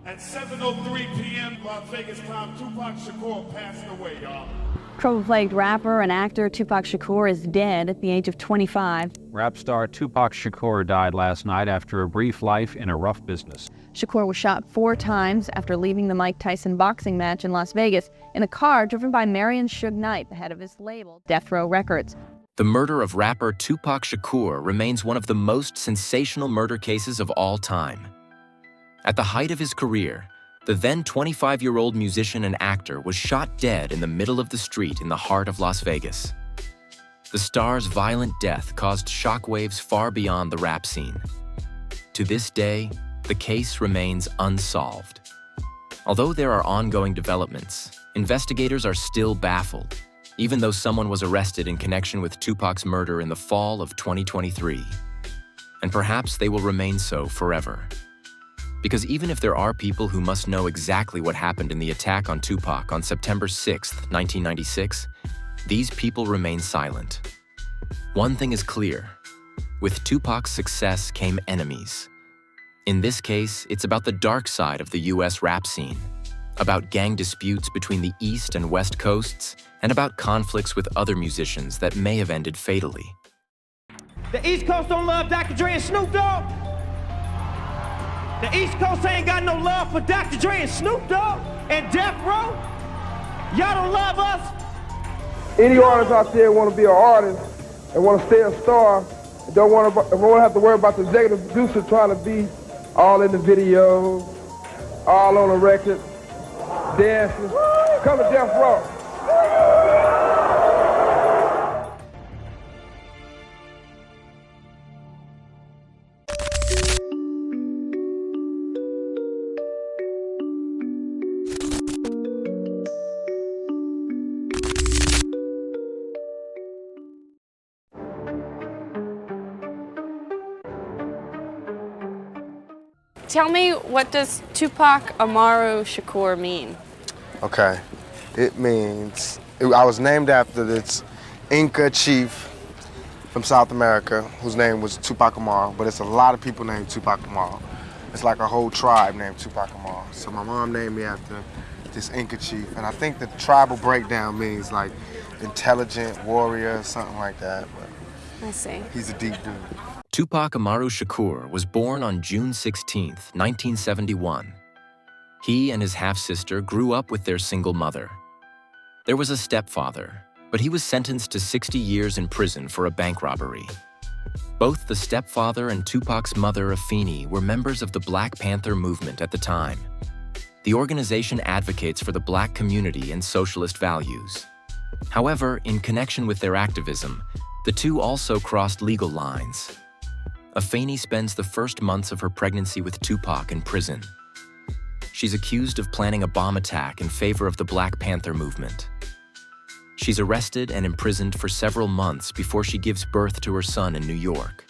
At 7:03 p.m. Las Vegas time, Tupac Shakur passed away, y'all. Trouble-plagued rapper and actor Tupac Shakur is dead at the age of 25. Rap star Tupac Shakur died last night after a brief life in a rough business. Shakur was shot 4 times after leaving the Mike Tyson boxing match in Las Vegas in a car driven by Marion Suge Knight, the head of his label, Death Row Records. The murder of rapper Tupac Shakur remains one of the most sensational murder cases of all time. At the height of his career, the then 25-year-old musician and actor was shot dead in the middle of the street in the heart of Las Vegas. The star's violent death caused shockwaves far beyond the rap scene. To this day, the case remains unsolved. Although there are ongoing developments, investigators are still baffled, even though someone was arrested in connection with Tupac's murder in the fall of 2023. And perhaps they will remain so forever. Because even if there are people who must know exactly what happened in the attack on Tupac on September 6, 1996, these people remain silent. One thing is clear. With Tupac's success came enemies. In this case, it's about the dark side of the US rap scene, about gang disputes between the East and West Coasts, and about conflicts with other musicians that may have ended fatally. The East Coast don't love Dr. Dre and Snoop Dogg. The East Coast ain't got no love for Dr. Dre and Snoop Dogg and Death Row. Y'all don't love us. Any artist out there want to be an artist and want to stay a star, and don't want to have to worry about the executive producer trying to be all in the video, all on the record, dancing. Come to Death Row. Tell me, what does Tupac Amaru Shakur mean? Okay, it means, I was named after this Inca chief from South America whose name was Tupac Amaru, but it's a lot of people named Tupac Amaru. It's like a whole tribe named Tupac Amaru. So my mom named me after this Inca chief, and I think the tribal breakdown means like intelligent warrior, something like that. But I see. he's a deep dude. Tupac Amaru Shakur was born on June 16, 1971. He and his half-sister grew up with their single mother. There was a stepfather, but he was sentenced to 60 years in prison for a bank robbery. Both the stepfather and Tupac's mother, Afeni, were members of the Black Panther movement at the time. The organization advocates for the Black community and socialist values. However, in connection with their activism, the two also crossed legal lines. Afeni spends the first months of her pregnancy with Tupac in prison. She's accused of planning a bomb attack in favor of the Black Panther movement. She's arrested and imprisoned for several months before she gives birth to her son in New York.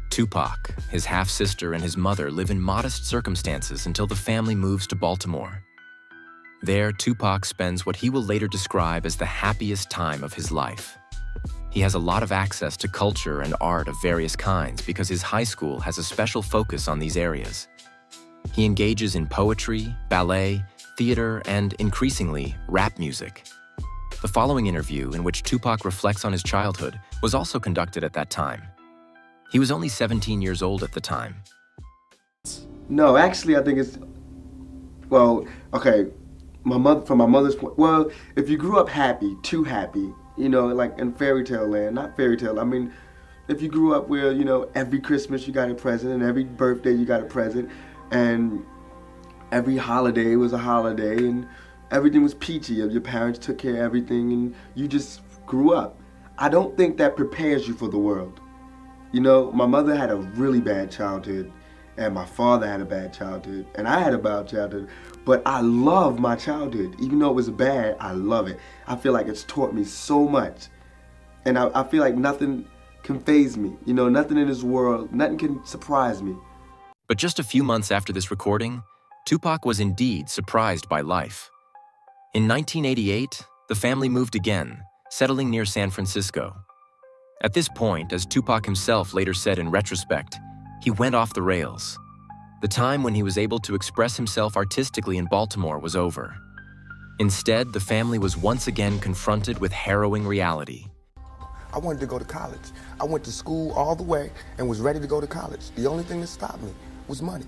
Tupac, his half-sister, and his mother live in modest circumstances until the family moves to Baltimore. There, Tupac spends what he will later describe as the happiest time of his life. He has a lot of access to culture and art of various kinds because his high school has a special focus on these areas. He engages in poetry, ballet, theater, and, increasingly, rap music. The following interview, in which Tupac reflects on his childhood, was also conducted at that time. He was only 17 years old at the time. No, actually, I think it's, well, okay, from my mother's point, well, if you grew up happy, too happy, you know, like in fairy tale land, not fairy tale, I mean, if you grew up where, you know, every Christmas you got a present and every birthday you got a present and every holiday was a holiday and everything was peachy, your parents took care of everything and you just grew up. I don't think that prepares you for the world. You know, my mother had a really bad childhood and my father had a bad childhood and I had a bad childhood, but I love my childhood. Even though it was bad, I love it. I feel like it's taught me so much. And I feel like nothing can faze me. You know, nothing in this world, nothing can surprise me. But just a few months after this recording, Tupac was indeed surprised by life. In 1988, the family moved again, settling near San Francisco. At this point, as Tupac himself later said in retrospect, he went off the rails. The time when he was able to express himself artistically in Baltimore was over. Instead, the family was once again confronted with harrowing reality. I wanted to go to college. I went to school all the way and was ready to go to college. The only thing that stopped me was money.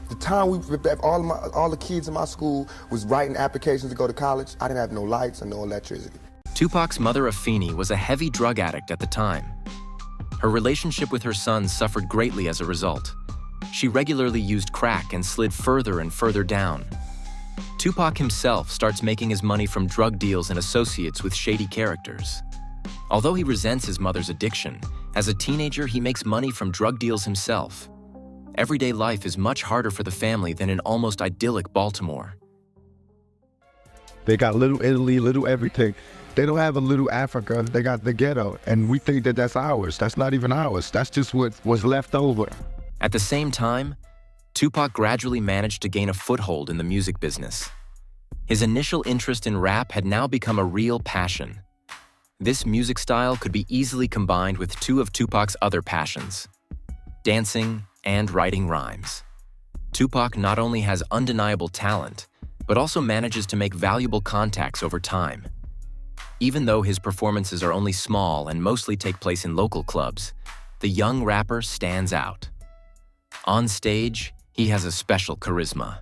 The time all the kids in my school was writing applications to go to college, I didn't have no lights and no electricity. Tupac's mother, Afeni, was a heavy drug addict at the time. Her relationship with her son suffered greatly as a result. She regularly used crack and slid further and further down. Tupac himself starts making his money from drug deals and associates with shady characters. Although he resents his mother's addiction, as a teenager he makes money from drug deals himself. Everyday life is much harder for the family than in almost idyllic Baltimore. They got little Italy, little everything. They don't have a little Africa, they got the ghetto, and we think that that's ours. That's not even ours. That's just what was left over. At the same time, Tupac gradually managed to gain a foothold in the music business. His initial interest in rap had now become a real passion. This music style could be easily combined with two of Tupac's other passions, dancing and writing rhymes. Tupac not only has undeniable talent, but also manages to make valuable contacts over time. Even though his performances are only small and mostly take place in local clubs, the young rapper stands out. On stage, he has a special charisma.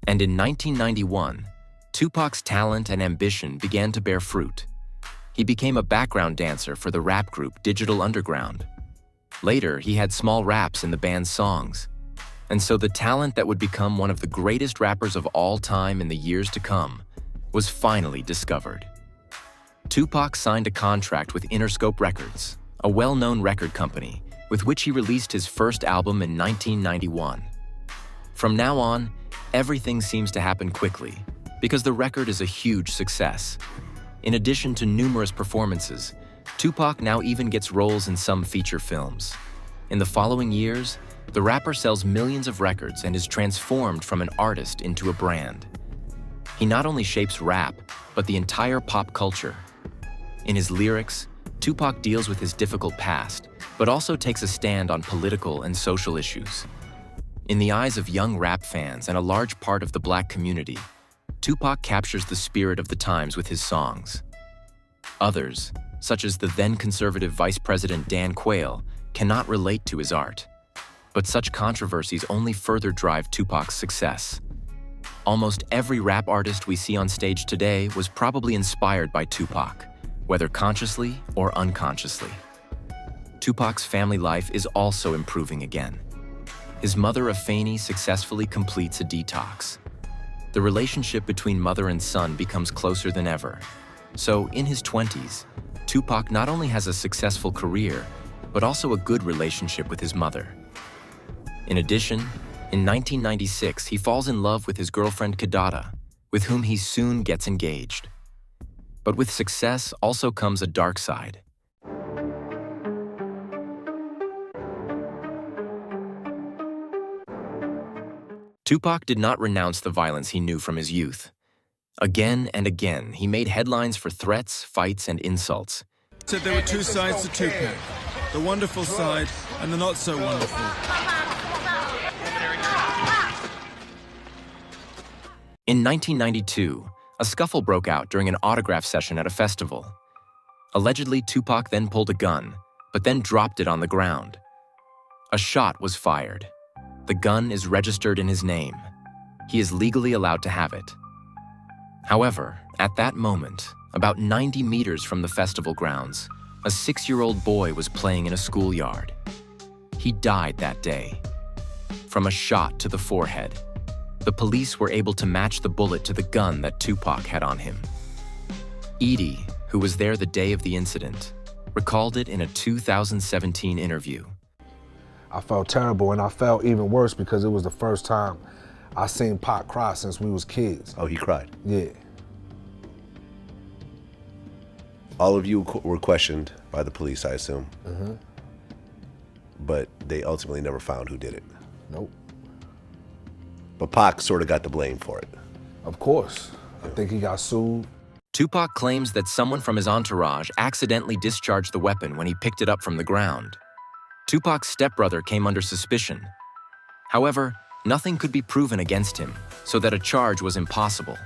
And in 1991, Tupac's talent and ambition began to bear fruit. He became a background dancer for the rap group Digital Underground. Later, he had small raps in the band's songs. And so the talent that would become one of the greatest rappers of all time in the years to come was finally discovered. Tupac signed a contract with Interscope Records, a well-known record company, with which he released his first album in 1991. From now on, everything seems to happen quickly, because the record is a huge success. In addition to numerous performances, Tupac now even gets roles in some feature films. In the following years, the rapper sells millions of records and is transformed from an artist into a brand. He not only shapes rap, but the entire pop culture. In his lyrics, Tupac deals with his difficult past, but also takes a stand on political and social issues. In the eyes of young rap fans and a large part of the Black community, Tupac captures the spirit of the times with his songs. Others, such as the then-conservative Vice President Dan Quayle, cannot relate to his art. But such controversies only further drive Tupac's success. Almost every rap artist we see on stage today was probably inspired by Tupac, whether consciously or unconsciously. Tupac's family life is also improving again. His mother, Afeni, successfully completes a detox. The relationship between mother and son becomes closer than ever. So, in his 20s, Tupac not only has a successful career, but also a good relationship with his mother. In addition, in 1996, he falls in love with his girlfriend Kidada, with whom he soon gets engaged. But with success also comes a dark side. Tupac did not renounce the violence he knew from his youth. Again and again, he made headlines for threats, fights, and insults. Said there were two sides to Tupac, the wonderful side and the not so wonderful. In 1992, a scuffle broke out during an autograph session at a festival. Allegedly, Tupac then pulled a gun, but then dropped it on the ground. A shot was fired. The gun is registered in his name. He is legally allowed to have it. However, at that moment, about 90 meters from the festival grounds, a 6-year-old boy was playing in a schoolyard. He died that day. From a shot to the forehead, the police were able to match the bullet to the gun that Tupac had on him. Edie, who was there the day of the incident, recalled it in a 2017 interview. I felt terrible, and I felt even worse because it was the first time I seen Pac cry since we was kids. Oh, he cried? Yeah. All of you were questioned by the police, I assume. Mm-hmm. But they ultimately never found who did it. Nope. But Pac sort of got the blame for it. Of course. I think he got sued. Tupac claims that someone from his entourage accidentally discharged the weapon when he picked it up from the ground. Tupac's stepbrother came under suspicion. However, nothing could be proven against him, so that a charge was impossible.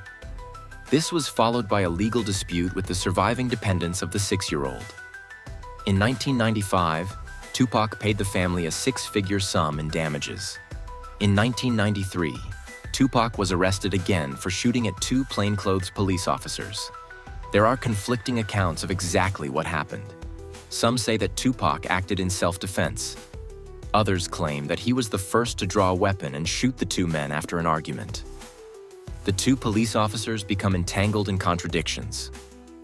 This was followed by a legal dispute with the surviving dependents of the 6-year-old. In 1995, Tupac paid the family a 6-figure sum in damages. In 1993, Tupac was arrested again for shooting at 2 plainclothes police officers. There are conflicting accounts of exactly what happened. Some say that Tupac acted in self-defense. Others claim that he was the first to draw a weapon and shoot the 2 men after an argument. The 2 police officers become entangled in contradictions.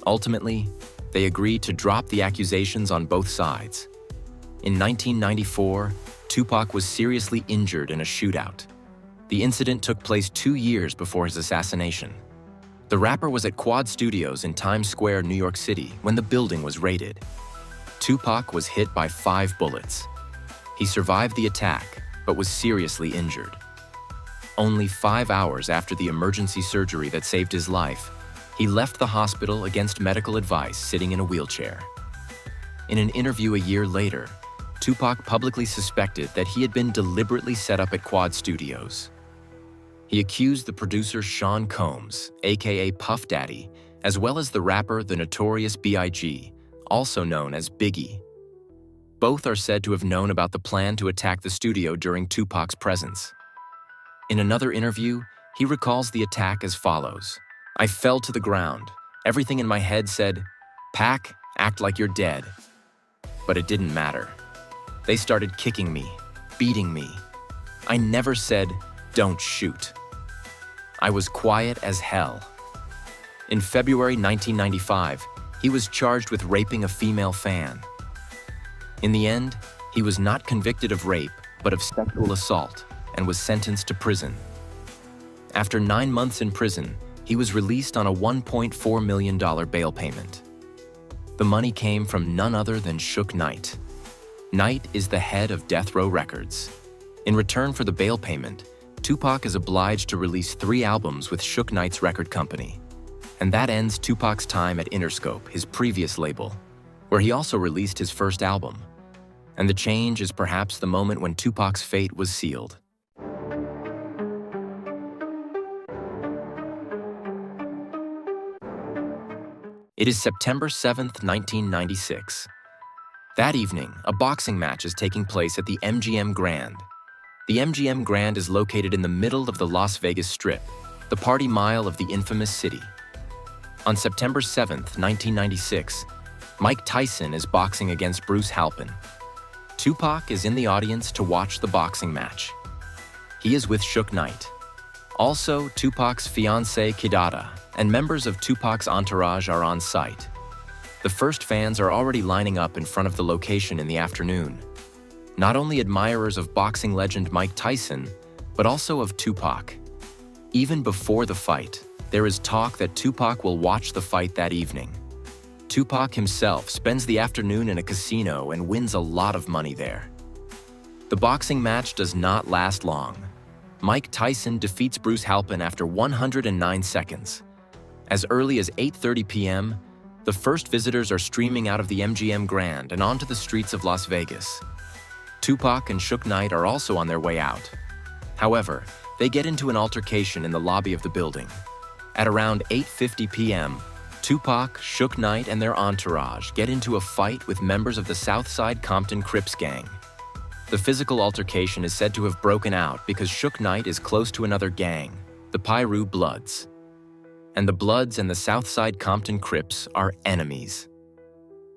Ultimately, they agree to drop the accusations on both sides. In 1994, Tupac was seriously injured in a shootout. The incident took place 2 years before his assassination. The rapper was at Quad Studios in Times Square, New York City, when the building was raided. Tupac was hit by 5 bullets. He survived the attack, but was seriously injured. Only 5 hours after the emergency surgery that saved his life, he left the hospital against medical advice, sitting in a wheelchair. In an interview a year later, Tupac publicly suspected that he had been deliberately set up at Quad Studios. He accused the producer Sean Combs, aka Puff Daddy, as well as the rapper the Notorious B.I.G., also known as Biggie. Both are said to have known about the plan to attack the studio during Tupac's presence. In another interview, he recalls the attack as follows: "I fell to the ground. Everything in my head said, 'Pac, act like you're dead.' But it didn't matter. They started kicking me, beating me. I never said, 'Don't shoot.' I was quiet as hell." In February 1995, he was charged with raping a female fan. In the end, he was not convicted of rape, but of sexual assault, and was sentenced to prison. After 9 months in prison, he was released on a $1.4 million bail payment. The money came from none other than Suge Knight. Knight is the head of Death Row Records. In return for the bail payment, Tupac is obliged to release 3 albums with Suge Knight's record company. And that ends Tupac's time at Interscope, his previous label, where he also released his first album. And the change is perhaps the moment when Tupac's fate was sealed. It is September 7th, 1996. That evening, a boxing match is taking place at the MGM Grand. The MGM Grand is located in the middle of the Las Vegas Strip, the party mile of the infamous city. On September 7th, 1996, Mike Tyson is boxing against Bruce Halpin. Tupac is in the audience to watch the boxing match. He is with Suge Knight. Also, Tupac's fiancée Kidada and members of Tupac's entourage are on site. The first fans are already lining up in front of the location in the afternoon. Not only admirers of boxing legend Mike Tyson, but also of Tupac. Even before the fight, there is talk that Tupac will watch the fight that evening. Tupac himself spends the afternoon in a casino and wins a lot of money there. The boxing match does not last long. Mike Tyson defeats Bruce Halpin after 109 seconds. As early as 8:30 p.m., the first visitors are streaming out of the MGM Grand and onto the streets of Las Vegas. Tupac and Suge Knight are also on their way out. However, they get into an altercation in the lobby of the building. At around 8:50 p.m., Tupac, Suge Knight, and their entourage get into a fight with members of the Southside Compton Crips gang. The physical altercation is said to have broken out because Suge Knight is close to another gang, the Piru Bloods. And the Bloods and the Southside Compton Crips are enemies.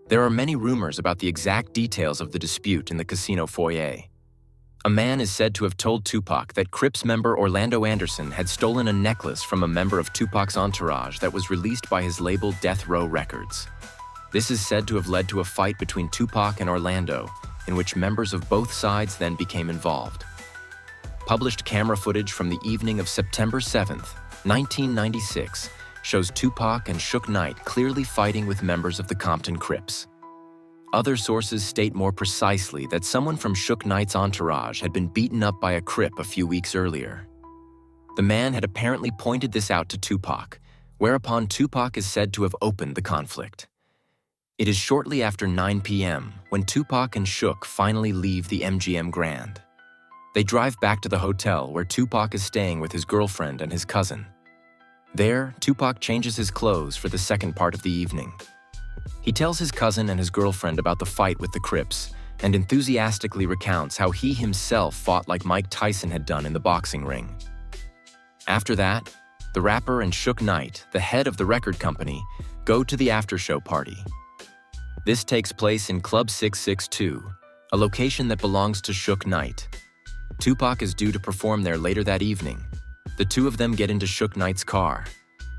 There are many rumors about the exact details of the dispute in the casino foyer. A man is said to have told Tupac that Crips member Orlando Anderson had stolen a necklace from a member of Tupac's entourage that was released by his label Death Row Records. This is said to have led to a fight between Tupac and Orlando, in which members of both sides then became involved. Published camera footage from the evening of September 7th, 1996, shows Tupac and Suge Knight clearly fighting with members of the Compton Crips. Other sources state more precisely that someone from Suge Knight's entourage had been beaten up by a Crip a few weeks earlier. The man had apparently pointed this out to Tupac, whereupon Tupac is said to have opened the conflict. It is shortly after 9 p.m. when Tupac and Suge finally leave the MGM Grand. They drive back to the hotel where Tupac is staying with his girlfriend and his cousin. There, Tupac changes his clothes for the second part of the evening. He tells his cousin and his girlfriend about the fight with the Crips and enthusiastically recounts how he himself fought like Mike Tyson had done in the boxing ring. After that, the rapper and Suge Knight, the head of the record company, go to the after-show party. This takes place in Club 662, a location that belongs to Suge Knight. Tupac is due to perform there later that evening. The two of them get into Suge Knight's car.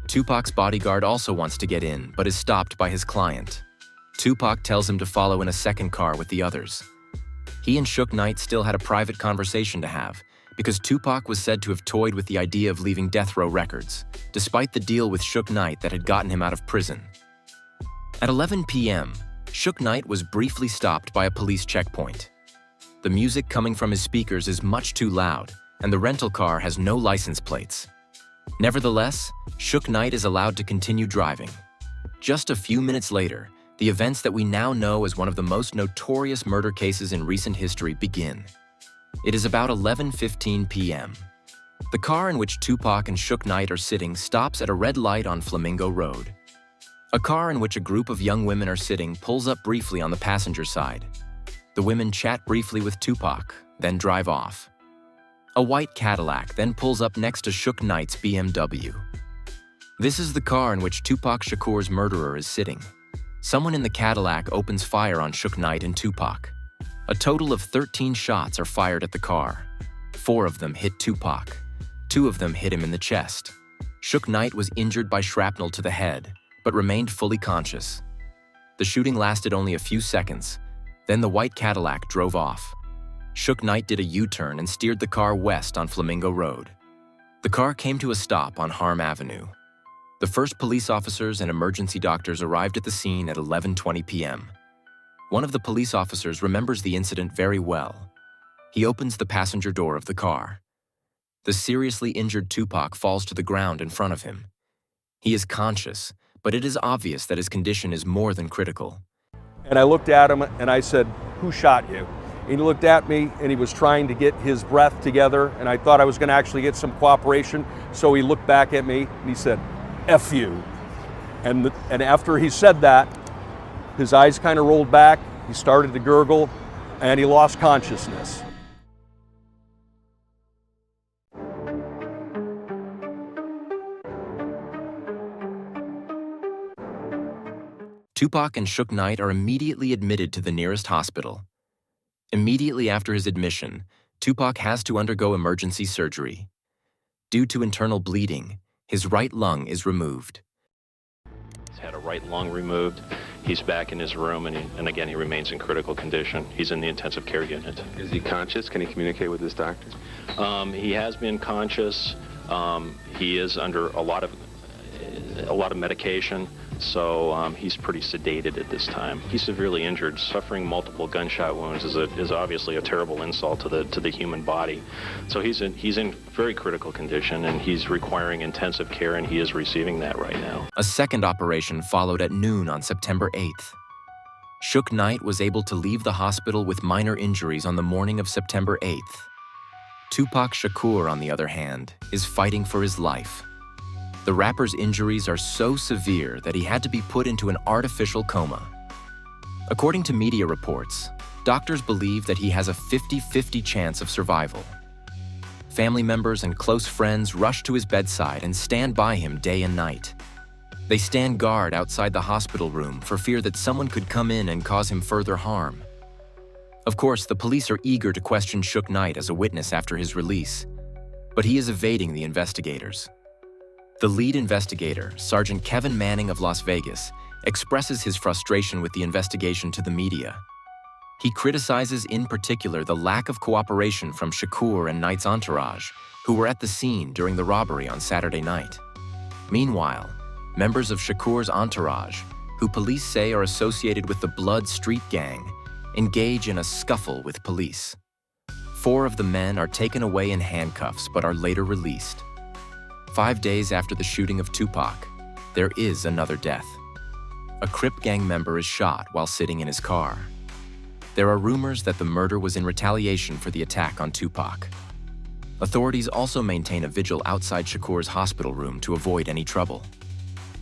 Tupac's bodyguard also wants to get in, but is stopped by his client. Tupac tells him to follow in a second car with the others. He and Suge Knight still had a private conversation to have, because Tupac was said to have toyed with the idea of leaving Death Row Records, despite the deal with Suge Knight that had gotten him out of prison. At 11 p.m., Suge Knight was briefly stopped by a police checkpoint. The music coming from his speakers is much too loud, and the rental car has no license plates. Nevertheless, Suge Knight is allowed to continue driving. Just a few minutes later, the events that we now know as one of the most notorious murder cases in recent history begin. It is about 11:15 p.m. The car in which Tupac and Suge Knight are sitting stops at a red light on Flamingo Road. A car in which a group of young women are sitting pulls up briefly on the passenger side. The women chat briefly with Tupac, then drive off. A white Cadillac then pulls up next to Suge Knight's BMW. This is the car in which Tupac Shakur's murderer is sitting. Someone in the Cadillac opens fire on Suge Knight and Tupac. A total of 13 shots are fired at the car. 4 of them hit Tupac. 2 of them hit him in the chest. Suge Knight was injured by shrapnel to the head, but remained fully conscious. The shooting lasted only a few seconds. Then the white Cadillac drove off. Suge Knight did a U-turn and steered the car west on Flamingo Road. The car came to a stop on Harm Avenue. The first police officers and emergency doctors arrived at the scene at 11:20 p.m. One of the police officers remembers the incident very well. He opens the passenger door of the car. The seriously injured Tupac falls to the ground in front of him. He is conscious, but it is obvious that his condition is more than critical. And I looked at him and I said, "Who shot you?" And he looked at me and he was trying to get his breath together, and I thought I was going to actually get some cooperation. So he looked back at me and he said, "F you." And after he said that, his eyes kind of rolled back, he started to gurgle, and he lost consciousness. Tupac and Suge Knight are immediately admitted to the nearest hospital. Immediately after his admission, Tupac has to undergo emergency surgery. Due to internal bleeding, his right lung is removed. He's had a right lung removed. He's back in his room, and again, he remains in critical condition. He's in the intensive care unit. Is he conscious? Can he communicate with his doctor? He has been conscious. He is under a lot of medication, so he's pretty sedated at this time. He's severely injured. Suffering multiple gunshot wounds is obviously a terrible insult to the human body. So he's in very critical condition, and he's requiring intensive care, and he is receiving that right now. A second operation followed at noon on September 8th. Suge Knight was able to leave the hospital with minor injuries on the morning of September 8th. Tupac Shakur, on the other hand, is fighting for his life. The rapper's injuries are so severe that he had to be put into an artificial coma. According to media reports, doctors believe that he has a 50-50 chance of survival. Family members and close friends rush to his bedside and stand by him day and night. They stand guard outside the hospital room for fear that someone could come in and cause him further harm. Of course, the police are eager to question Suge Knight as a witness after his release, but he is evading the investigators. The lead investigator, Sergeant Kevin Manning of Las Vegas, expresses his frustration with the investigation to the media. He criticizes in particular the lack of cooperation from Shakur and Knight's entourage, who were at the scene during the robbery on Saturday night. Meanwhile, members of Shakur's entourage, who police say are associated with the Blood Street Gang, engage in a scuffle with police. 4 of the men are taken away in handcuffs but are later released. 5 days after the shooting of Tupac, there is another death. A Crip gang member is shot while sitting in his car. there are rumors that the murder was in retaliation for the attack on Tupac. Authorities also maintain a vigil outside Shakur's hospital room to avoid any trouble.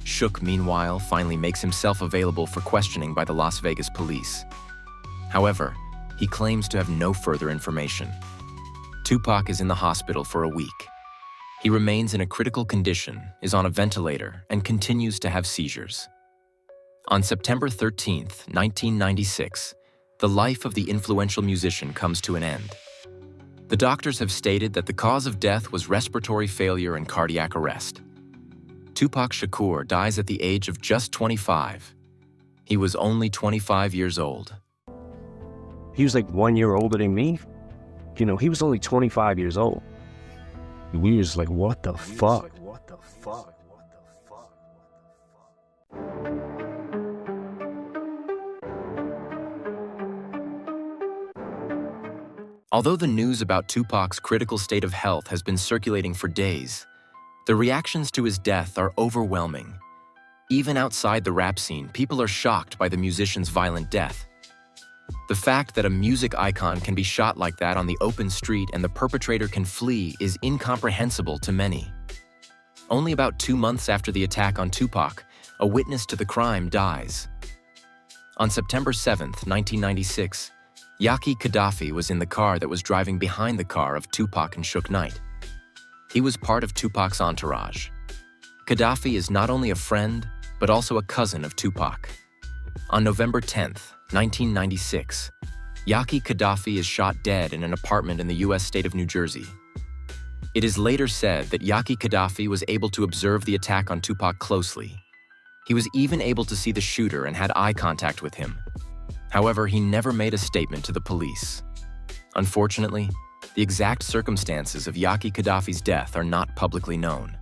Shook, meanwhile, finally makes himself available for questioning by the Las Vegas police. However, he claims to have no further information. Tupac is in the hospital for a week. He remains in a critical condition, is on a ventilator, and continues to have seizures. On September 13, 1996, the life of the influential musician comes to an end. The doctors have stated that the cause of death was respiratory failure and cardiac arrest. Tupac Shakur dies at the age of just 25. He was only 25 years old. He was like 1 year older than me. You know, he was only 25 years old. We was like, what the fuck? Although the news about Tupac's critical state of health has been circulating for days, the reactions to his death are overwhelming. Even outside the rap scene, people are shocked by the musician's violent death. The fact that a music icon can be shot like that on the open street and the perpetrator can flee is incomprehensible to many. Only about 2 months after the attack on Tupac, a witness to the crime dies. On September 7, 1996, Yaki Gaddafi was in the car that was driving behind the car of Tupac and Suge Knight. He was part of Tupac's entourage. Gaddafi is not only a friend, but also a cousin of Tupac. On November 10, 1996, Yaki Gaddafi is shot dead in an apartment in the U.S. state of New Jersey. It is later said that Yaki Gaddafi was able to observe the attack on Tupac closely. He was even able to see the shooter and had eye contact with him. However, he never made a statement to the police. Unfortunately, the exact circumstances of Yaki Gaddafi's death are not publicly known.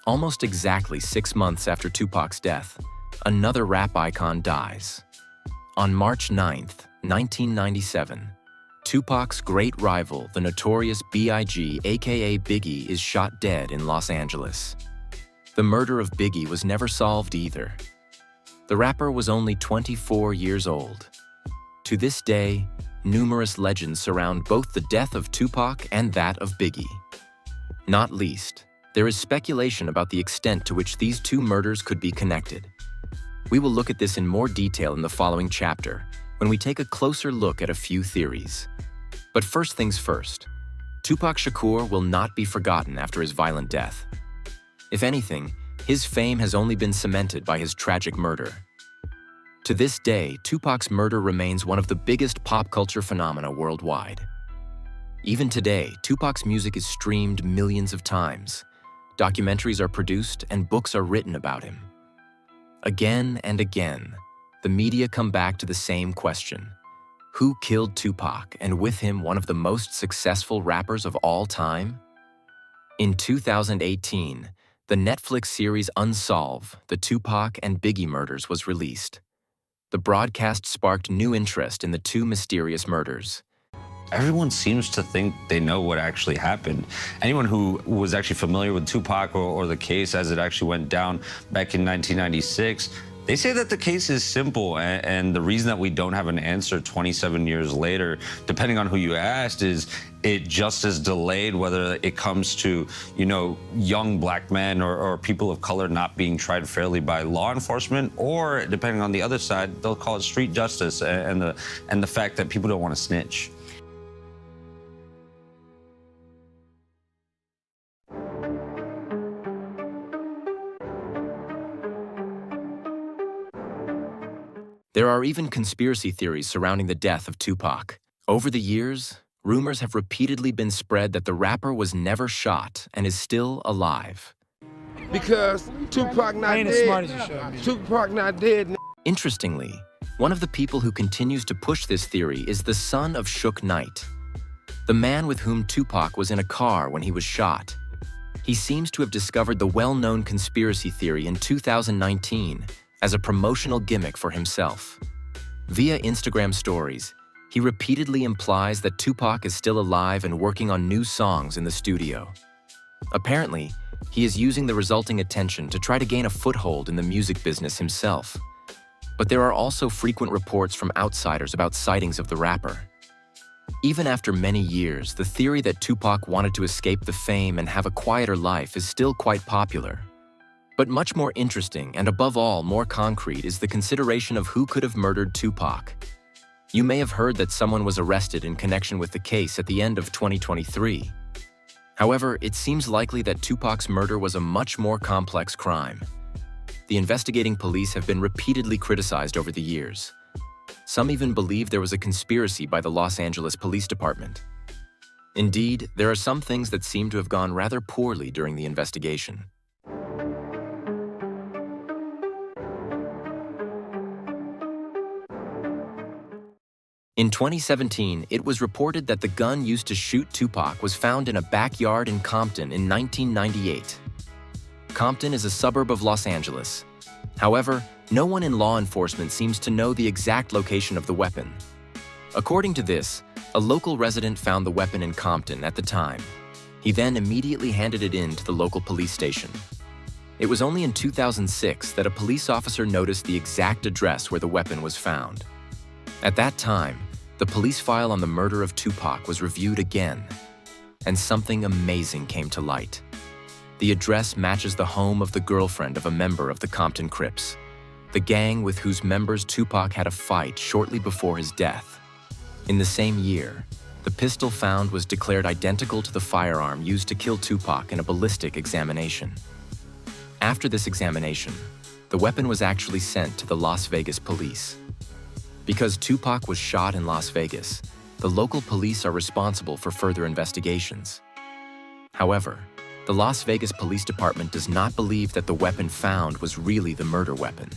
Almost exactly 6 months after Tupac's death, another rap icon dies. On March 9, 1997, Tupac's great rival, the notorious B.I.G., aka Biggie, is shot dead in Los Angeles. The murder of Biggie was never solved either. The rapper was only 24 years old. To this day, numerous legends surround both the death of Tupac and that of Biggie. Not least, there is speculation about the extent to which these two murders could be connected. We will look at this in more detail in the following chapter, when we take a closer look at a few theories. But first things first, Tupac Shakur will not be forgotten after his violent death. If anything, his fame has only been cemented by his tragic murder. To this day, Tupac's murder remains one of the biggest pop culture phenomena worldwide. Even today, Tupac's music is streamed millions of times. Documentaries are produced and books are written about him. Again and again, the media come back to the same question. Who killed Tupac, and with him one of the most successful rappers of all time? In 2018, the Netflix series Unsolved, the Tupac and Biggie murders was released. The broadcast sparked new interest in the two mysterious murders. Everyone seems to think they know what actually happened. Anyone who was actually familiar with Tupac or the case as it actually went down back in 1996, they say that the case is simple, and the reason that we don't have an answer 27 years later, depending on who you asked, is it just is delayed, whether it comes to, you know, young black men or people of color not being tried fairly by law enforcement, or depending on the other side, they'll call it street justice and the fact that people don't want to snitch. There are even conspiracy theories surrounding the death of Tupac. Over the years, rumors have repeatedly been spread that the rapper was never shot and is still alive. Because Tupac not dead. Tupac not dead. Interestingly, one of the people who continues to push this theory is the son of Suge Knight, the man with whom Tupac was in a car when he was shot. He seems to have discovered the well-known conspiracy theory in 2019 as a promotional gimmick for himself. Via Instagram stories, he repeatedly implies that Tupac is still alive and working on new songs in the studio. Apparently, he is using the resulting attention to try to gain a foothold in the music business himself. But there are also frequent reports from outsiders about sightings of the rapper. Even after many years, the theory that Tupac wanted to escape the fame and have a quieter life is still quite popular. But much more interesting, and above all, more concrete, is the consideration of who could have murdered Tupac. You may have heard that someone was arrested in connection with the case at the end of 2023. However, it seems likely that Tupac's murder was a much more complex crime. The investigating police have been repeatedly criticized over the years. Some even believe there was a conspiracy by the Los Angeles Police Department. Indeed, there are some things that seem to have gone rather poorly during the investigation. In 2017, it was reported that the gun used to shoot Tupac was found in a backyard in Compton in 1998. Compton is a suburb of Los Angeles. However, no one in law enforcement seems to know the exact location of the weapon. According to this, a local resident found the weapon in Compton at the time. He then immediately handed it in to the local police station. It was only in 2006 that a police officer noticed the exact address where the weapon was found. At that time, the police file on the murder of Tupac was reviewed again, and something amazing came to light. The address matches the home of the girlfriend of a member of the Compton Crips, the gang with whose members Tupac had a fight shortly before his death. In the same year, the pistol found was declared identical to the firearm used to kill Tupac in a ballistic examination. After this examination, the weapon was actually sent to the Las Vegas police. Because Tupac was shot in Las Vegas, the local police are responsible for further investigations. However, the Las Vegas Police Department does not believe that the weapon found was really the murder weapon,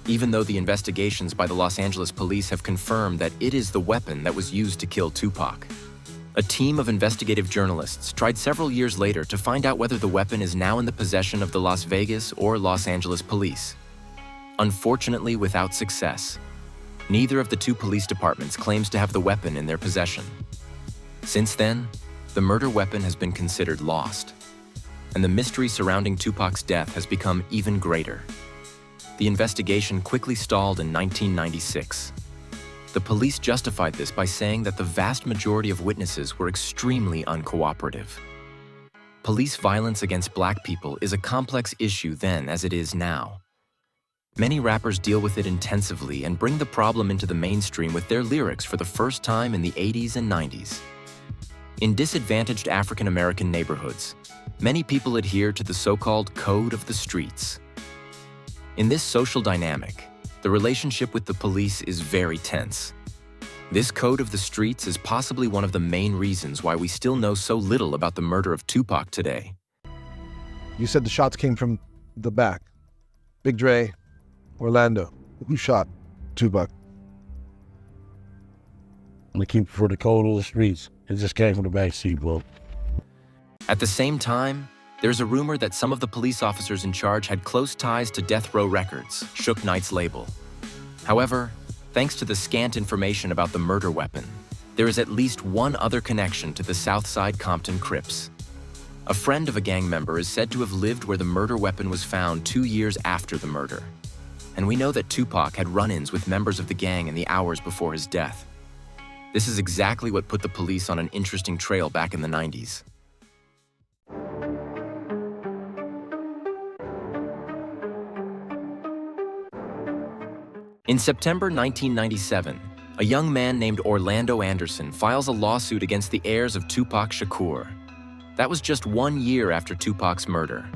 even though the investigations by the Los Angeles police have confirmed that it is the weapon that was used to kill Tupac. A team of investigative journalists tried several years later to find out whether the weapon is now in the possession of the Las Vegas or Los Angeles police. Unfortunately, without success. Neither of the two police departments claims to have the weapon in their possession. Since then, the murder weapon has been considered lost, and the mystery surrounding Tupac's death has become even greater. The investigation quickly stalled in 1996. The police justified this by saying that the vast majority of witnesses were extremely uncooperative. Police violence against Black people is a complex issue then as it is now. Many rappers deal with it intensively and bring the problem into the mainstream with their lyrics for the first time in the 80s and 90s. In disadvantaged African American neighborhoods, many people adhere to the so-called code of the streets. In this social dynamic, the relationship with the police is very tense. This code of the streets is possibly one of the main reasons why we still know so little about the murder of Tupac today. You said the shots came from the back. Big Dre, Orlando. Who shot Tupac? They keep for the code of the streets. It just came from the back seat, bro. At the same time, there's a rumor that some of the police officers in charge had close ties to Death Row Records, Suge Knight's label. However, thanks to the scant information about the murder weapon, there is at least one other connection to the Southside Compton Crips. A friend of a gang member is said to have lived where the murder weapon was found 2 years after the murder. And we know that Tupac had run-ins with members of the gang in the hours before his death. This is exactly what put the police on an interesting trail back in the 90s. In September 1997, a young man named Orlando Anderson files a lawsuit against the heirs of Tupac Shakur. That was just 1 year after Tupac's murder.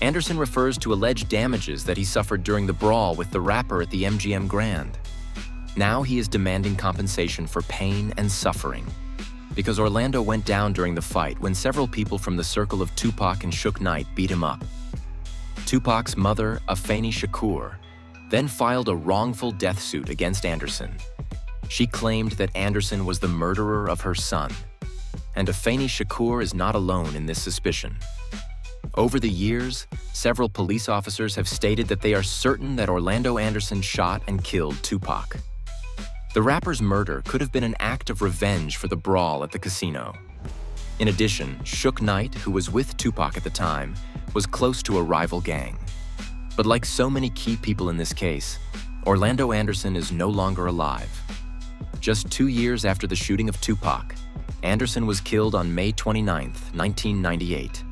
Anderson refers to alleged damages that he suffered during the brawl with the rapper at the MGM Grand. Now he is demanding compensation for pain and suffering, because Orlando went down during the fight when several people from the circle of Tupac and Suge Knight beat him up. Tupac's mother, Afeni Shakur, then filed a wrongful death suit against Anderson. She claimed that Anderson was the murderer of her son, and Afeni Shakur is not alone in this suspicion. Over the years, several police officers have stated that they are certain that Orlando Anderson shot and killed Tupac. The rapper's murder could have been an act of revenge for the brawl at the casino. In addition, Suge Knight, who was with Tupac at the time, was close to a rival gang. But like so many key people in this case, Orlando Anderson is no longer alive. Just 2 years after the shooting of Tupac, Anderson was killed on May 29, 1998.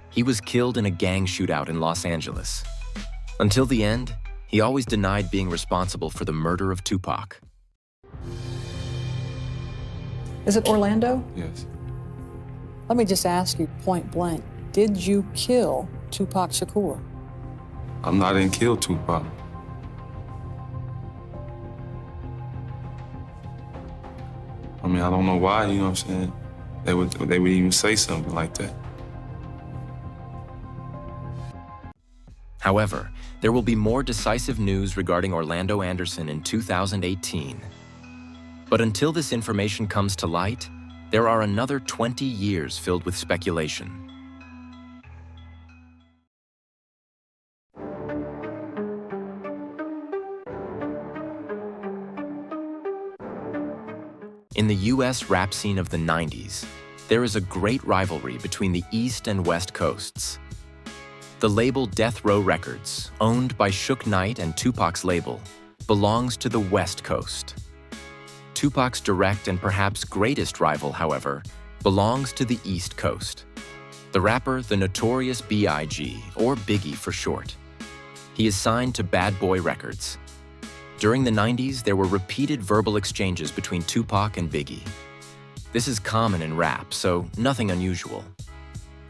He was killed in a gang shootout in Los Angeles. Until the end, he always denied being responsible for the murder of Tupac. Is it Orlando? Yes. Let me just ask you point blank, did you kill Tupac Shakur? I didn't kill Tupac. I mean, I don't know why, you know what I'm saying? They would even say something like that. However, there will be more decisive news regarding Orlando Anderson in 2018. But until this information comes to light, there are another 20 years filled with speculation. In the US rap scene of the 90s, there is a great rivalry between the East and West Coasts. The label Death Row Records, owned by Suge Knight and Tupac's label, belongs to the West Coast. Tupac's direct and perhaps greatest rival, however, belongs to the East Coast. The rapper, the Notorious B.I.G., or Biggie for short. He is signed to Bad Boy Records. During the 90s, there were repeated verbal exchanges between Tupac and Biggie. This is common in rap, so nothing unusual.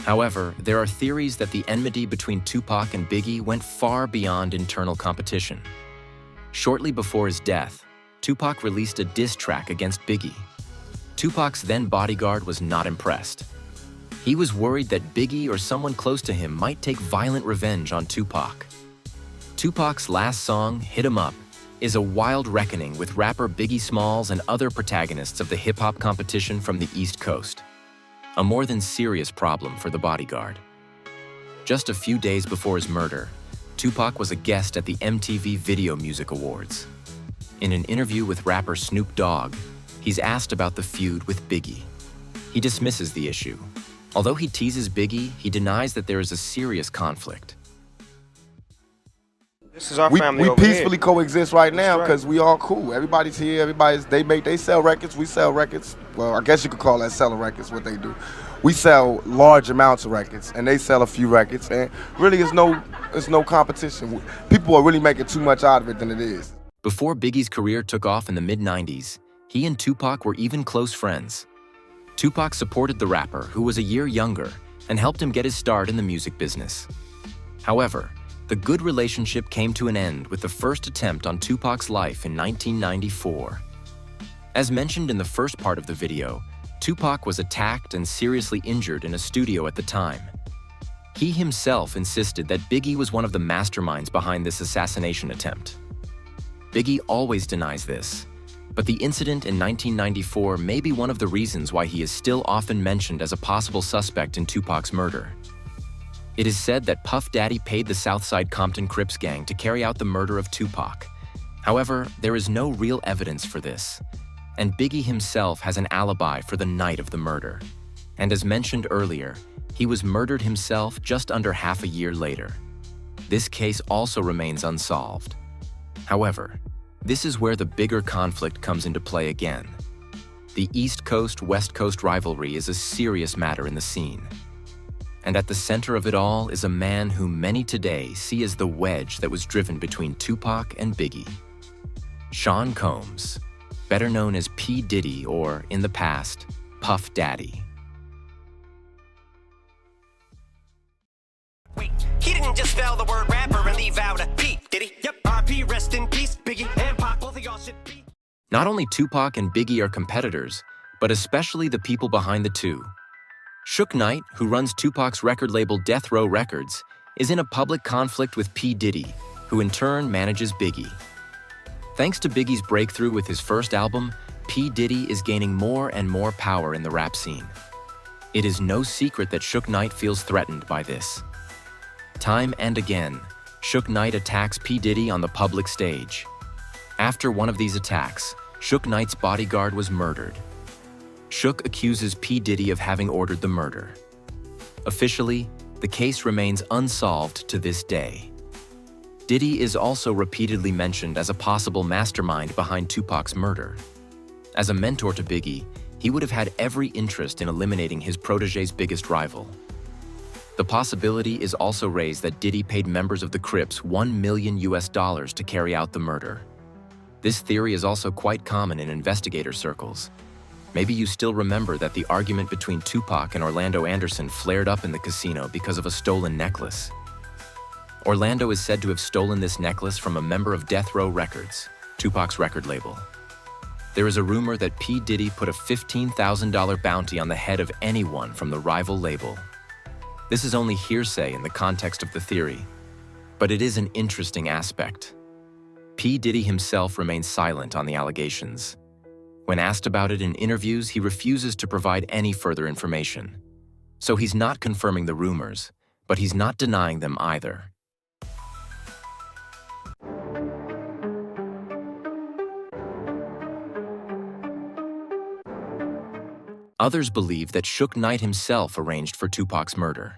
However, there are theories that the enmity between Tupac and Biggie went far beyond internal competition. Shortly before his death, Tupac released a diss track against Biggie. Tupac's then bodyguard was not impressed. He was worried that Biggie or someone close to him might take violent revenge on Tupac. Tupac's last song, Hit 'Em Up, is a wild reckoning with rapper Biggie Smalls and other protagonists of the hip-hop competition from the East Coast. A more than serious problem for the bodyguard. Just a few days before his murder, Tupac was a guest at the MTV Video Music Awards. In an interview with rapper Snoop Dogg, he's asked about the feud with Biggie. He dismisses the issue. Although he teases Biggie, he denies that there is a serious conflict. This is our family. We peacefully coexist right now because we all cool. Everybody's here. They sell records. We sell records. Well, I guess you could call that selling records. What they do, we sell large amounts of records, and they sell a few records. And really, it's no competition. People are really making too much out of it than it is. Before Biggie's career took off in the mid-90s, he and Tupac were even close friends. Tupac supported the rapper, who was a year younger, and helped him get his start in the music business. However, the good relationship came to an end with the first attempt on Tupac's life in 1994. As mentioned in the first part of the video, Tupac was attacked and seriously injured in a studio at the time. He himself insisted that Biggie was one of the masterminds behind this assassination attempt. Biggie always denies this, but the incident in 1994 may be one of the reasons why he is still often mentioned as a possible suspect in Tupac's murder. It is said that Puff Daddy paid the Southside Compton Crips gang to carry out the murder of Tupac. However, there is no real evidence for this, and Biggie himself has an alibi for the night of the murder. And as mentioned earlier, he was murdered himself just under half a year later. This case also remains unsolved. However, this is where the bigger conflict comes into play again. The East Coast-West Coast rivalry is a serious matter in the scene. And at the center of it all is a man whom many today see as the wedge that was driven between Tupac and Biggie. Sean Combs, better known as P. Diddy or, in the past, Puff Daddy. Wait, he didn't just spell the word rapper and leave out a P, did he? Yep, R.P. rest in peace, Biggie and Pac, both of y'all should be. Not only Tupac and Biggie are competitors, but especially the people behind the two. Suge Knight, who runs Tupac's record label Death Row Records, is in a public conflict with P. Diddy, who in turn manages Biggie. Thanks to Biggie's breakthrough with his first album, P. Diddy is gaining more and more power in the rap scene. It is no secret that Suge Knight feels threatened by this. Time and again, Suge Knight attacks P. Diddy on the public stage. After one of these attacks, Suge Knight's bodyguard was murdered. Suge accuses P. Diddy of having ordered the murder. Officially, the case remains unsolved to this day. Diddy is also repeatedly mentioned as a possible mastermind behind Tupac's murder. As a mentor to Biggie, he would have had every interest in eliminating his protege's biggest rival. The possibility is also raised that Diddy paid members of the Crips $1 million to carry out the murder. This theory is also quite common in investigator circles. Maybe you still remember that the argument between Tupac and Orlando Anderson flared up in the casino because of a stolen necklace. Orlando is said to have stolen this necklace from a member of Death Row Records, Tupac's record label. There is a rumor that P. Diddy put a $15,000 bounty on the head of anyone from the rival label. This is only hearsay in the context of the theory, but it is an interesting aspect. P. Diddy himself remains silent on the allegations. When asked about it in interviews, he refuses to provide any further information. So he's not confirming the rumors, but he's not denying them either. Others believe that Suge Knight himself arranged for Tupac's murder.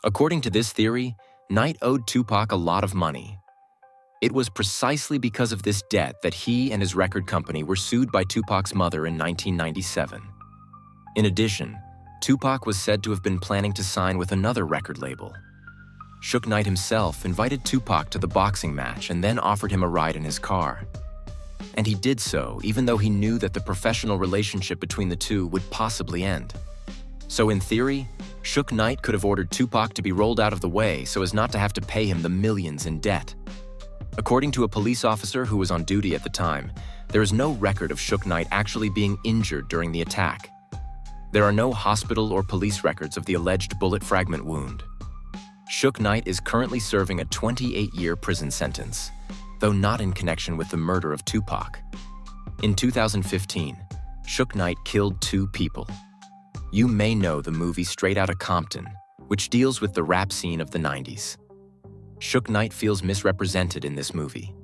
According to this theory, Knight owed Tupac a lot of money. It was precisely because of this debt that he and his record company were sued by Tupac's mother in 1997. In addition, Tupac was said to have been planning to sign with another record label. Suge Knight himself invited Tupac to the boxing match and then offered him a ride in his car. And he did so even though he knew that the professional relationship between the two would possibly end. So in theory, Suge Knight could have ordered Tupac to be rolled out of the way so as not to have to pay him the millions in debt. According to a police officer who was on duty at the time, there is no record of Suge Knight actually being injured during the attack. There are no hospital or police records of the alleged bullet fragment wound. Suge Knight is currently serving a 28-year prison sentence, though not in connection with the murder of Tupac. In 2015, Suge Knight killed 2 people. You may know the movie Straight Outta Compton, which deals with the rap scene of the 90s. Suge Knight feels misrepresented in this movie.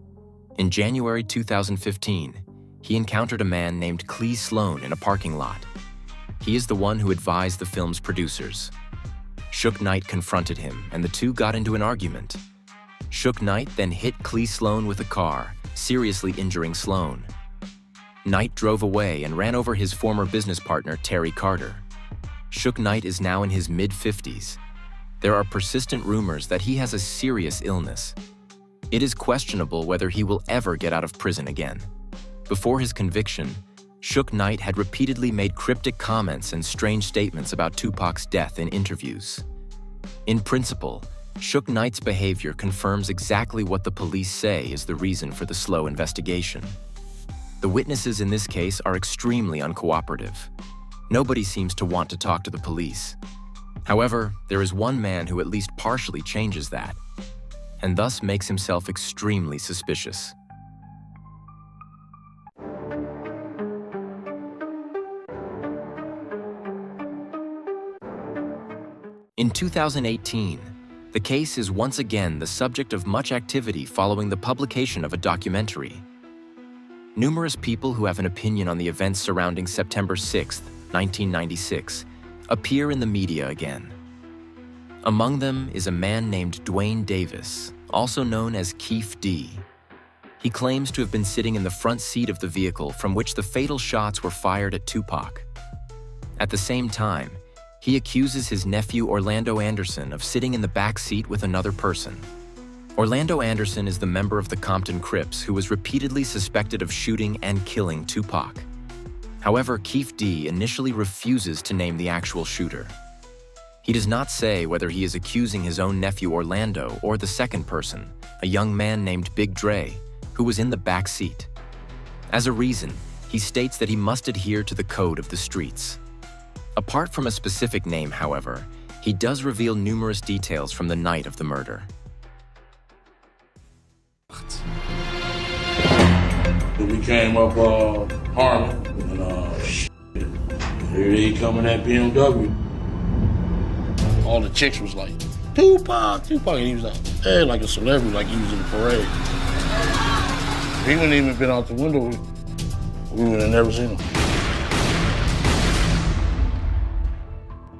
In January 2015, he encountered a man named Clee Sloan in a parking lot. He is the one who advised the film's producers. Suge Knight confronted him, and the two got into an argument. Suge Knight then hit Clee Sloan with a car, seriously injuring Sloan. Knight drove away and ran over his former business partner, Terry Carter. Suge Knight is now in his mid-50s. There are persistent rumors that he has a serious illness. It is questionable whether he will ever get out of prison again. Before his conviction, Suge Knight had repeatedly made cryptic comments and strange statements about Tupac's death in interviews. In principle, Suge Knight's behavior confirms exactly what the police say is the reason for the slow investigation. The witnesses in this case are extremely uncooperative. Nobody seems to want to talk to the police. However, there is one man who at least partially changes that, and thus makes himself extremely suspicious. In 2018, the case is once again the subject of much activity following the publication of a documentary. Numerous people who have an opinion on the events surrounding September 6, 1996, appear in the media again. Among them is a man named Dwayne Davis, also known as Keef D. He claims to have been sitting in the front seat of the vehicle from which the fatal shots were fired at Tupac. At the same time, he accuses his nephew Orlando Anderson of sitting in the back seat with another person. Orlando Anderson is the member of the Compton Crips who was repeatedly suspected of shooting and killing Tupac. However, Keef D initially refuses to name the actual shooter. He does not say whether he is accusing his own nephew Orlando or the second person, a young man named Big Dre, who was in the back seat. As a reason, he states that he must adhere to the code of the streets. Apart from a specific name, however, he does reveal numerous details from the night of the murder. We came up Harlem, and here he coming at BMW. All the chicks was like, Tupac, Tupac, and he was like, hey, like a celebrity, like he was in the parade. He wouldn't even been out the window, we would have never seen him.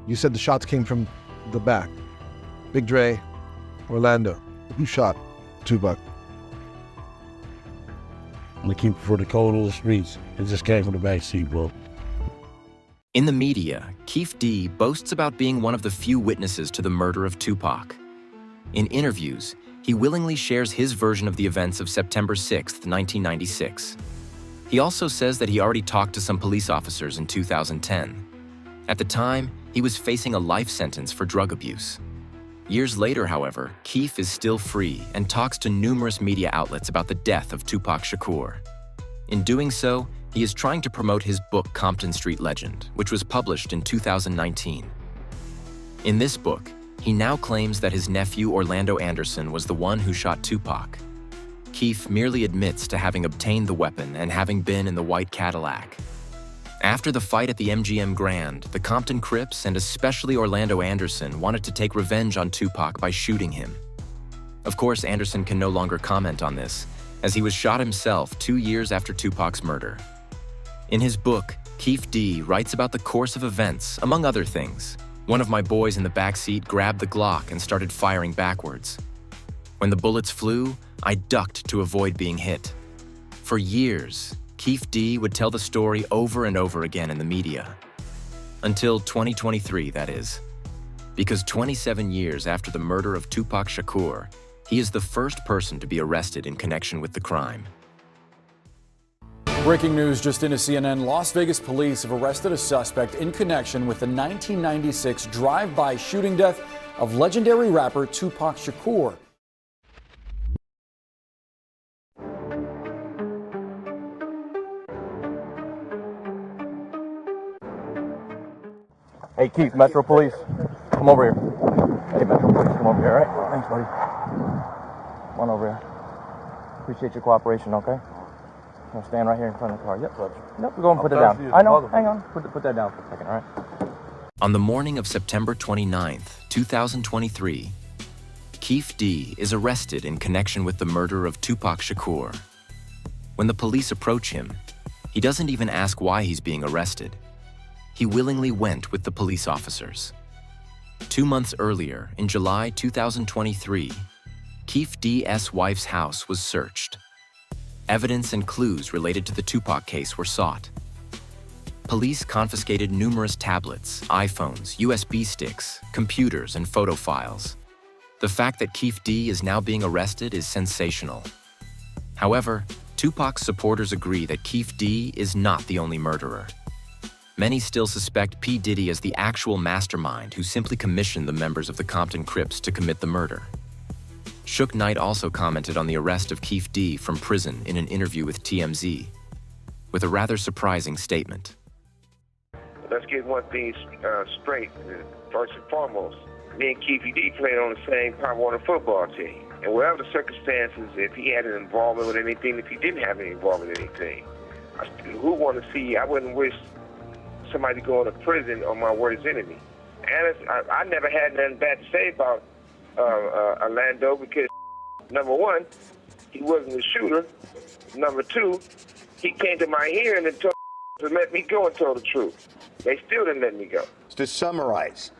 You said the shots came from the back. Big Dre, Orlando. Who shot Tupac. I'm gonna keep it for the cold of the streets. It just came from the backseat, bro. In the media, Keefe D boasts about being one of the few witnesses to the murder of Tupac. In interviews, he willingly shares his version of the events of September 6, 1996. He also says that he already talked to some police officers in 2010. At the time, he was facing a life sentence for drug abuse. Years later, however, Keefe is still free and talks to numerous media outlets about the death of Tupac Shakur. In doing so, he is trying to promote his book Compton Street Legend, which was published in 2019. In this book, he now claims that his nephew Orlando Anderson was the one who shot Tupac. Keefe merely admits to having obtained the weapon and having been in the white Cadillac. After the fight at the MGM Grand, the Compton Crips and especially Orlando Anderson wanted to take revenge on Tupac by shooting him. Of course, Anderson can no longer comment on this, as he was shot himself 2 years after Tupac's murder. In his book, Keefe D writes about the course of events, among other things. One of my boys in the back seat grabbed the Glock and started firing backwards. When the bullets flew, I ducked to avoid being hit. For years, Keefe D would tell the story over and over again in the media. Until 2023, that is. Because 27 years after the murder of Tupac Shakur, he is the first person to be arrested in connection with the crime. Breaking news just into CNN. Las Vegas police have arrested a suspect in connection with the 1996 drive-by shooting death of legendary rapper Tupac Shakur. Hey, Keith, Metro Police, come over here. Hey, Metro Police, come over here, all right? Thanks, buddy. Come on over here. Appreciate your cooperation, okay? I'm gonna stand right here in front of the car. Yep. Nope, we're going to put it down. I know, hang on. Put that down for a second, all right? On the morning of September 29th, 2023, Keefe D is arrested in connection with the murder of Tupac Shakur. When the police approach him, he doesn't even ask why he's being arrested. He willingly went with the police officers. 2 months earlier, in July 2023, Keefe D's wife's house was searched. Evidence and clues related to the Tupac case were sought. Police confiscated numerous tablets, iPhones, USB sticks, computers, and photo files. The fact that Keefe D is now being arrested is sensational. However, Tupac's supporters agree that Keefe D is not the only murderer. Many still suspect P. Diddy as the actual mastermind who simply commissioned the members of the Compton Crips to commit the murder. Suge Knight also commented on the arrest of Keefe D from prison in an interview with TMZ, with a rather surprising statement. Let's get one thing straight. First and foremost, me and Keefe D played on the same Pop Warner football team. And whatever the circumstances, if he had an involvement with anything, if he didn't have any involvement in anything, who want to see, I wouldn't wish somebody going to prison on my worst enemy. And I never had nothing bad to say about Orlando because, number one, he wasn't a shooter. Number two, he came to my hearing and told to let me go and told the truth. They still didn't let me go. To summarize,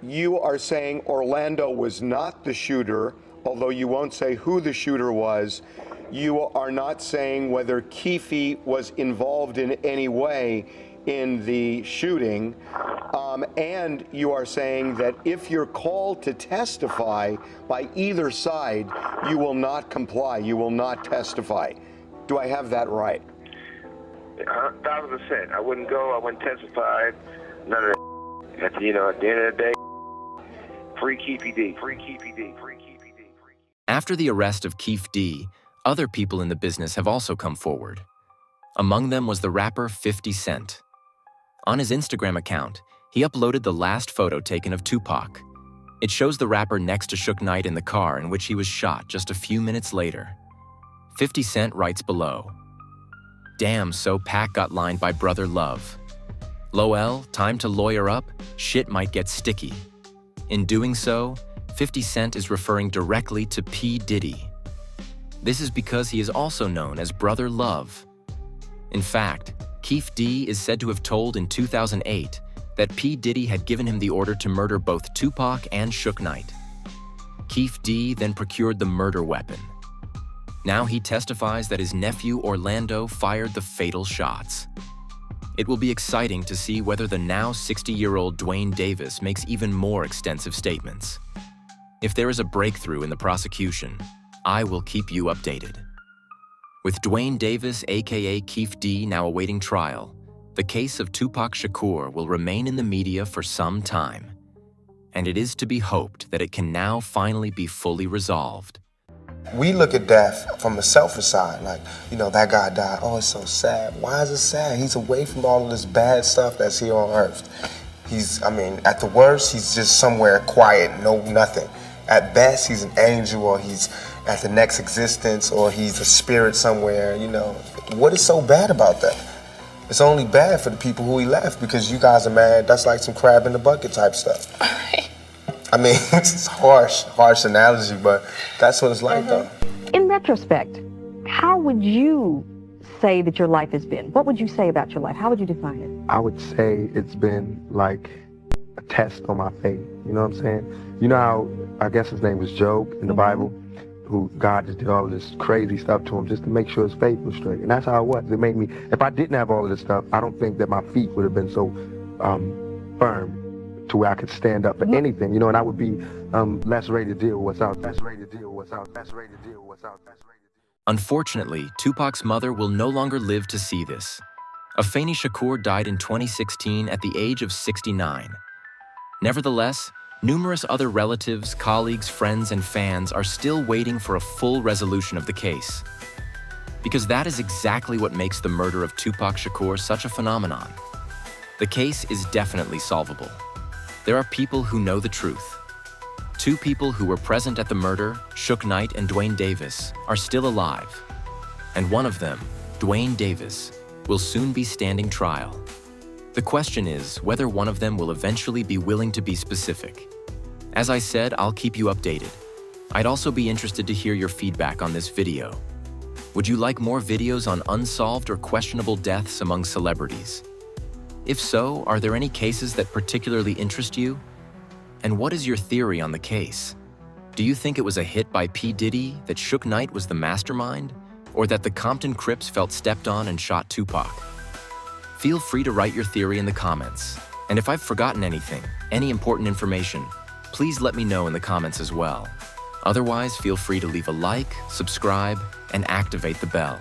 you are saying Orlando was not the shooter, although you won't say who the shooter was. You are not saying whether Keefe was involved in any way in the shooting, and you are saying that if you're called to testify by either side, you will not comply, you will not testify. Do I have that right? 1,000%. I wouldn't go, I wouldn't testify, none of that. At the end of the day, free Keefe D, free Keefe D, free Keefe D. After the arrest of Keefe D, other people in the business have also come forward. Among them was the rapper 50 Cent. On his Instagram account, he uploaded the last photo taken of Tupac. It shows the rapper next to Suge Knight in the car in which he was shot just a few minutes later. 50 Cent writes below, "Damn, so Pac got lined by Brother Love. Lowell, time to lawyer up, shit might get sticky." In doing so, 50 Cent is referring directly to P. Diddy. This is because he is also known as Brother Love. In fact, Keefe D is said to have told in 2008 that P. Diddy had given him the order to murder both Tupac and Suge Knight. Keefe D then procured the murder weapon, Now he testifies that his nephew Orlando fired the fatal shots. It will be exciting to see whether the now 60-year-old Dwayne Davis makes even more extensive statements. If there is a breakthrough in the prosecution, I will keep you updated. With Dwayne Davis, aka Keefe D, now awaiting trial, the case of Tupac Shakur will remain in the media for some time. And it is to be hoped that it can now finally be fully resolved. We look at death from the selfish side, like, you know, that guy died. Oh, it's so sad. Why is it sad? He's away from all of this bad stuff that's here on earth. I mean, at the worst, he's just somewhere quiet, no nothing. At best, he's an angel, or he's at the next existence, or he's a spirit somewhere, you know. What is so bad about that? It's only bad for the people who he left, because you guys are mad. That's like some crab in the bucket type stuff. I mean, it's harsh analogy, but that's what it's like, though. In retrospect, how would you say that your life has been? What would you say about your life? How would you define it? I would say it's been like a test on my faith. You know what I'm saying? You know how, I guess his name was Job in the Bible, who God just did all of this crazy stuff to him just to make sure his faith was straight. And that's how it was. It made me, if I didn't have all of this stuff, I don't think that my feet would have been so firm to where I could stand up for anything, you know, and I would be less ready to deal with what's out. Unfortunately, Tupac's mother will no longer live to see this. Afeni Shakur died in 2016 at the age of 69. Nevertheless, numerous other relatives, colleagues, friends, and fans are still waiting for a full resolution of the case. Because that is exactly what makes the murder of Tupac Shakur such a phenomenon. The case is definitely solvable. There are people who know the truth. Two people who were present at the murder, Suge Knight and Dwayne Davis, are still alive. And one of them, Dwayne Davis, will soon be standing trial. The question is whether one of them will eventually be willing to be specific. As I said, I'll keep you updated. I'd also be interested to hear your feedback on this video. Would you like more videos on unsolved or questionable deaths among celebrities? If so, are there any cases that particularly interest you? And what is your theory on the case? Do you think it was a hit by P. Diddy, that Suge Knight was the mastermind, or that the Compton Crips felt stepped on and shot Tupac? Feel free to write your theory in the comments. And if I've forgotten anything, any important information, please let me know in the comments as well. Otherwise, feel free to leave a like, subscribe, and activate the bell.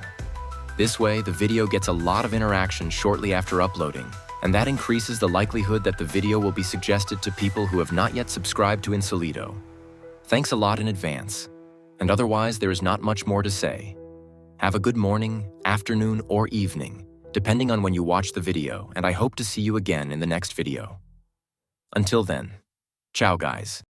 This way, the video gets a lot of interaction shortly after uploading, and that increases the likelihood that the video will be suggested to people who have not yet subscribed to Insolito. Thanks a lot in advance. And otherwise, there is not much more to say. Have a good morning, afternoon, or evening, depending on when you watch the video, and I hope to see you again in the next video. Until then, ciao guys.